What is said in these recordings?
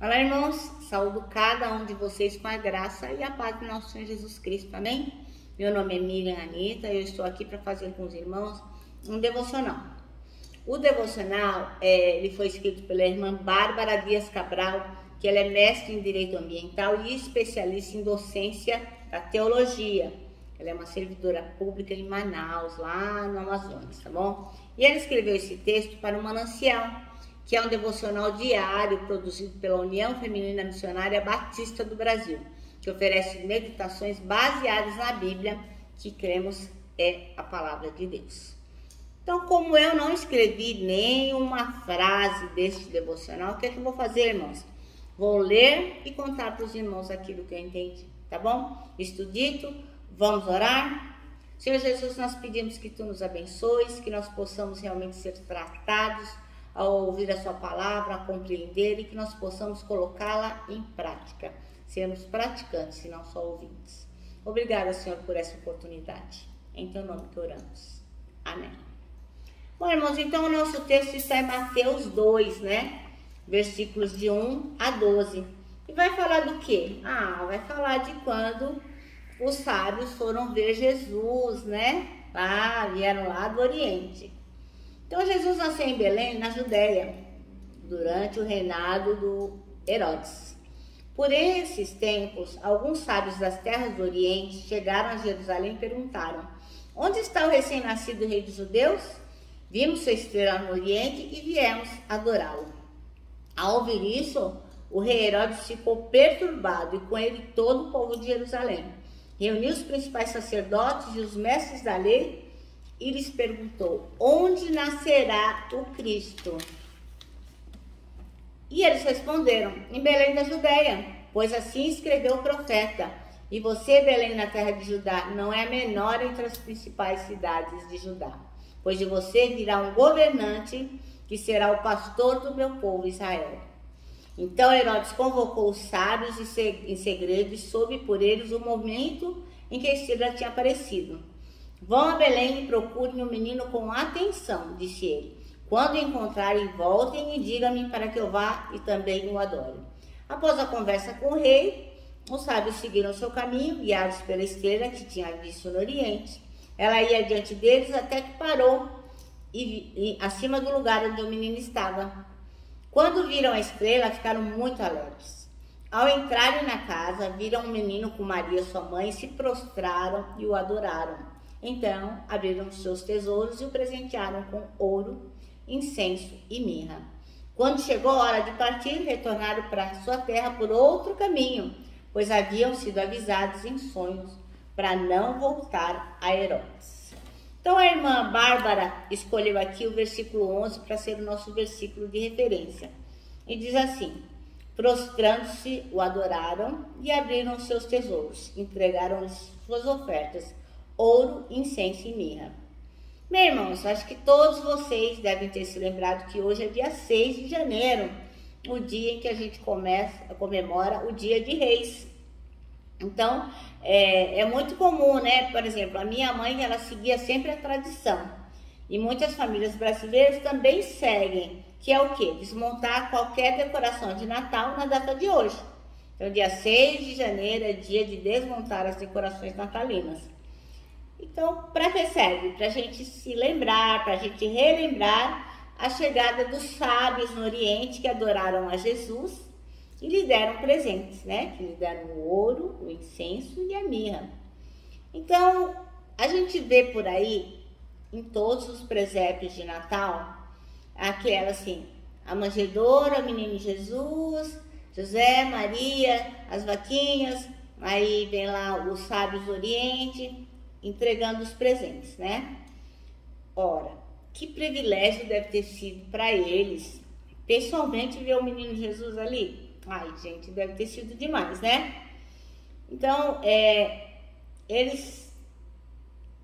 Olá, irmãos, saúdo cada um de vocês com a graça e a paz do nosso Senhor Jesus Cristo, amém? Meu nome é Miriam Anita e eu estou aqui para fazer com os irmãos um devocional. O devocional, ele foi escrito pela irmã Bárbara Dias Cabral, que ela é mestre em Direito Ambiental e especialista em docência da teologia. Ela é uma servidora pública em Manaus, lá no Amazonas, tá bom? E ela escreveu esse texto para o Manancial, que é um devocional diário produzido pela União Feminina Missionária Batista do Brasil, que oferece meditações baseadas na Bíblia, que cremos é a palavra de Deus. Então, como eu não escrevi nenhuma frase deste devocional, o que é que eu vou fazer, irmãos? Vou ler e contar para os irmãos aquilo que eu entendi, tá bom? Isto dito, vamos orar? Senhor Jesus, nós pedimos que Tu nos abençoes, que nós possamos realmente ser tratados ao ouvir a Sua palavra, a compreender e que nós possamos colocá-la em prática. Sermos praticantes e não só ouvintes. Obrigada, Senhor, por essa oportunidade. Em Teu nome que oramos. Amém. Bom, irmãos, então o nosso texto está em Mateus 2, né? Versículos de 1 a 12. E vai falar do quê? Vai falar de quando os sábios foram ver Jesus, né? Vieram lá do Oriente. Então, Jesus nasceu em Belém, na Judéia, durante o reinado do Herodes. Por esses tempos, alguns sábios das terras do Oriente chegaram a Jerusalém e perguntaram: onde está o recém-nascido rei dos judeus? Vimos sua estrela no Oriente e viemos adorá-lo. Ao ouvir isso, o rei Herodes ficou perturbado e com ele todo o povo de Jerusalém. Reuniu os principais sacerdotes e os mestres da lei e lhes perguntou: onde nascerá o Cristo? E eles responderam: em Belém da Judéia, pois assim escreveu o profeta: e você, Belém, na terra de Judá, não é a menor entre as principais cidades de Judá, pois de você virá um governante que será o pastor do meu povo Israel. Então Herodes convocou os sábios em segredo e soube por eles o momento em que a estrela tinha aparecido. Vão a Belém e procurem o menino com atenção, disse ele. Quando encontrarem, voltem e digam-me para que eu vá e também o adore. Após a conversa com o rei, os sábios seguiram seu caminho, guiados pela estrela que tinha visto no Oriente. Ela ia diante deles até que parou acima do lugar onde o menino estava. Quando viram a estrela, ficaram muito alegres. Ao entrarem na casa, viram um menino com Maria, sua mãe, e se prostraram e o adoraram. Então, abriram seus tesouros e o presentearam com ouro, incenso e mirra. Quando chegou a hora de partir, retornaram para sua terra por outro caminho, pois haviam sido avisados em sonhos para não voltar a Herodes. Então, a irmã Bárbara escolheu aqui o versículo 11 para ser o nosso versículo de referência. E diz assim: prostrando-se, o adoraram e abriram seus tesouros, entregaram-lhes suas ofertas, ouro, incenso e mirra. Meus irmãos, acho que todos vocês devem ter se lembrado que hoje é dia 6 de janeiro, o dia em que a gente comemora o Dia de Reis. Então, é muito comum, né? Por exemplo, a minha mãe, ela seguia sempre a tradição. E muitas famílias brasileiras também seguem, que é o quê? Desmontar qualquer decoração de Natal na data de hoje. Então, dia 6 de janeiro é dia de desmontar as decorações natalinas. Então, para que serve? Para a gente se lembrar, para a gente relembrar a chegada dos sábios no Oriente que adoraram a Jesus e lhe deram presentes, né? Que lhe deram o ouro, o incenso e a mirra. Então, a gente vê por aí, em todos os presépios de Natal, aquela assim, a manjedoura, o menino Jesus, José, Maria, as vaquinhas, aí vem lá os sábios do Oriente entregando os presentes, né? Ora, que privilégio deve ter sido para eles, pessoalmente, ver o menino Jesus ali. Ai, gente, deve ter sido demais, né? Então, eles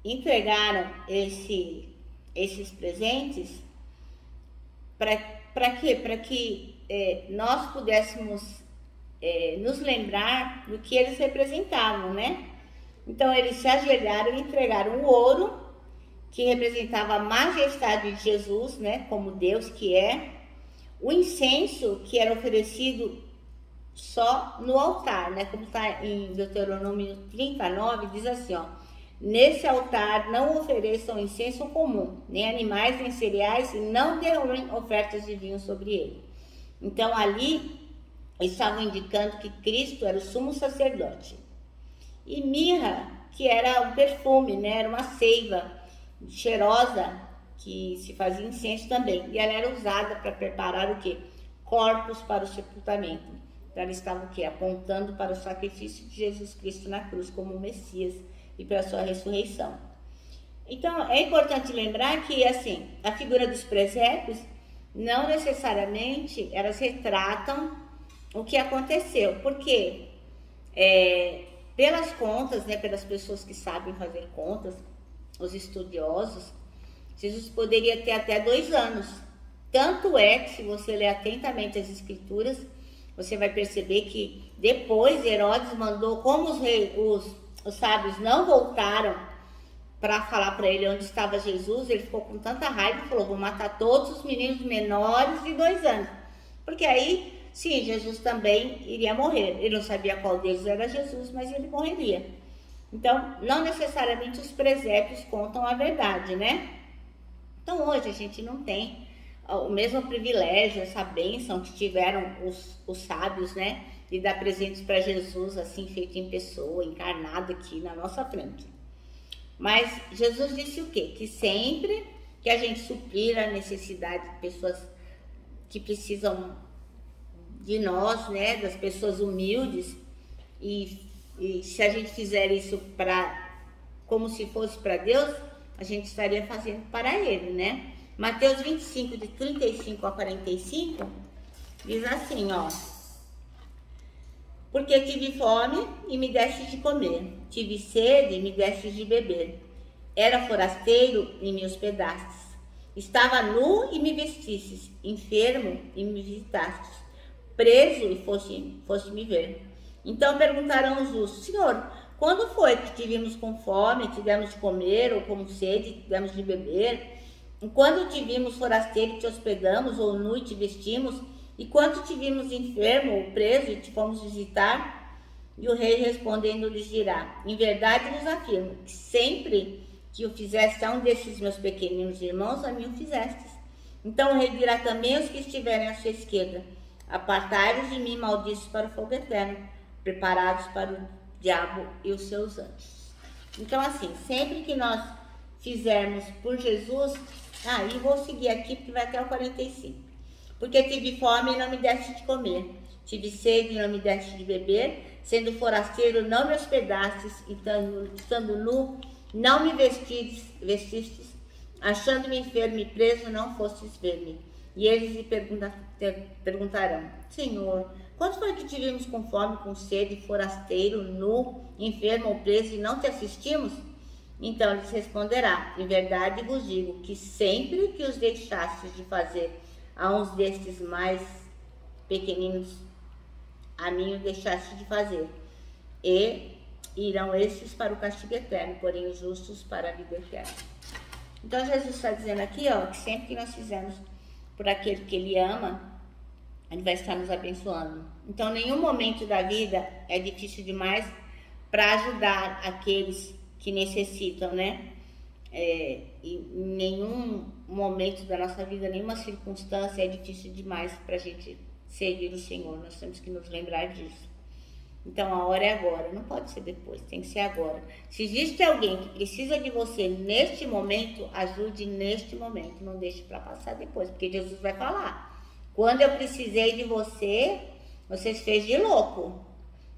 entregaram esses presentes para quê? Para que nós pudéssemos nos lembrar do que eles representavam, né? Então, eles se ajoelharam e entregaram o ouro, que representava a majestade de Jesus, né? Como Deus que é. O incenso, que era oferecido só no altar, né? Como está em Deuteronômio 39, diz assim, ó: nesse altar não ofereçam incenso comum, nem animais, nem cereais, e não derramem ofertas de vinho sobre ele. Então ali estavam indicando que Cristo era o sumo sacerdote. E mirra, que era um perfume, né? Era uma seiva cheirosa que se fazia incenso também. E ela era usada para preparar o quê? Corpos para o sepultamento. Então ela estava o quê? Apontando para o sacrifício de Jesus Cristo na cruz como Messias e para a sua ressurreição. Então é importante lembrar que assim, a figura dos presépios não necessariamente elas retratam o que aconteceu, porque pelas contas, né, pelas pessoas que sabem fazer contas, os estudiosos, Jesus poderia ter até 2 anos. Tanto é que, se você ler atentamente as escrituras, você vai perceber que depois Herodes mandou, como os sábios não voltaram para falar para ele onde estava Jesus, ele ficou com tanta raiva e falou: vou matar todos os meninos menores de 2 anos. Porque aí, sim, Jesus também iria morrer. Ele não sabia qual deles era Jesus, mas ele morreria. Então, não necessariamente os presépios contam a verdade, né? Então, hoje a gente não tem o mesmo privilégio, essa bênção que tiveram os sábios, né? De dar presentes para Jesus, assim, feito em pessoa, encarnado aqui na nossa frente. Mas Jesus disse o quê? Que sempre que a gente suprir a necessidade de pessoas que precisam de nós, né? Das pessoas humildes, e se a gente fizer isso como se fosse para Deus, a gente estaria fazendo para Ele, né? Mateus 25, de 35 a 45, diz assim, ó: porque tive fome e me destes de comer, tive sede e me destes de beber, era forasteiro e me hospedastes, estava nu e me vestistes, enfermo e me visitastes, preso e foste me ver. Então perguntaram os justos: Senhor, quando foi que te vimos com fome, te demos de comer, ou com sede, te demos de beber? E quando te vimos forasteiro e te hospedamos, ou nu e te vestimos? E quando te vimos enfermo ou preso e te fomos visitar? E o rei respondendo lhes dirá: em verdade vos afirmo que sempre que o fizeste a um desses meus pequeninos irmãos, a mim o fizestes. Então o rei dirá também aos que estiverem à sua esquerda: apartai-vos de mim, malditos, para o fogo eterno, preparados para o diabo e os seus anjos. Então, assim, sempre que nós fizermos por Jesus, e vou seguir aqui porque vai até o 45. Porque tive fome e não me deste de comer, tive sede e não me deste de beber, sendo forasteiro não me hospedastes, estando nu não me vestistes, achando-me enfermo e preso não fostes ver-me. E eles lhe perguntarão: Senhor, quando foi que te vimos com fome, com sede, forasteiro, nu, enfermo ou preso e não te assistimos? Então lhes responderá: em verdade vos digo que sempre que os deixastes de fazer a uns destes mais pequeninos, a mim o deixaste de fazer. E irão estes para o castigo eterno, porém os justos para a vida eterna. Então Jesus está dizendo aqui, ó, que sempre que nós fizermos por aquele que Ele ama, Ele vai estar nos abençoando. Então, nenhum momento da vida é difícil demais para ajudar aqueles que necessitam, né? E nenhum momento da nossa vida, nenhuma circunstância é difícil demais para a gente servir o Senhor. Nós temos que nos lembrar disso. Então, a hora é agora, não pode ser depois, tem que ser agora. Se existe alguém que precisa de você neste momento, ajude neste momento, não deixe para passar depois, porque Jesus vai falar: quando eu precisei de você, você se fez de louco.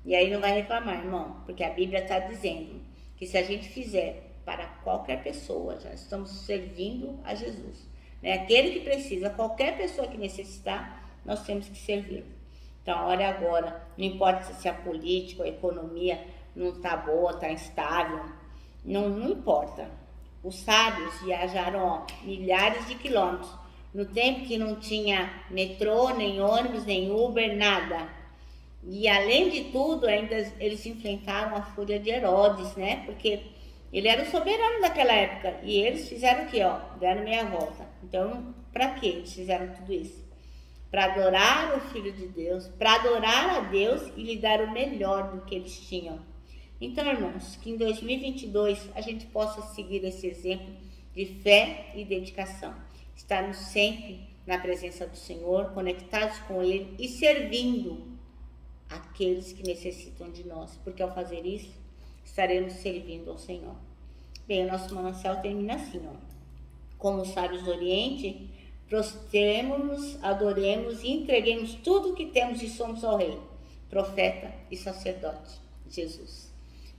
E aí não vai reclamar, irmão, porque a Bíblia está dizendo que se a gente fizer para qualquer pessoa, já estamos servindo a Jesus, né? Aquele que precisa, qualquer pessoa que necessitar, nós temos que servir. Então, a hora é agora. Não importa se a política, a economia não está boa, está instável. Não importa. Os sábios viajaram milhares de quilômetros. No tempo que não tinha metrô, nem ônibus, nem Uber, nada. E, além de tudo, ainda eles enfrentaram a fúria de Herodes, né? Porque ele era o soberano daquela época. E eles fizeram o quê? Deram meia volta. Então, para que eles fizeram tudo isso? para adorar o Filho de Deus, para adorar a Deus e lhe dar o melhor do que eles tinham. Então, irmãos, que em 2022 a gente possa seguir esse exemplo de fé e dedicação. Estarmos sempre na presença do Senhor, conectados com Ele e servindo aqueles que necessitam de nós, porque ao fazer isso, estaremos servindo ao Senhor. Bem, o nosso manancial termina assim, ó. Como os sábios do Oriente, prostremos-nos, adoremos e entreguemos tudo o que temos e somos ao Rei, profeta e sacerdote, Jesus.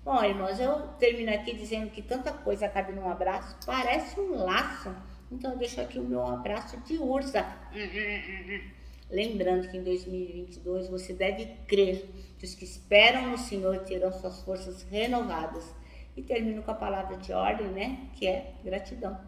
Bom, irmãos, eu termino aqui dizendo que tanta coisa cabe num abraço, parece um laço. Então eu deixo aqui o meu abraço de ursa. Lembrando que em 2022 você deve crer que os que esperam no Senhor terão suas forças renovadas. E termino com a palavra de ordem, né? Que é gratidão.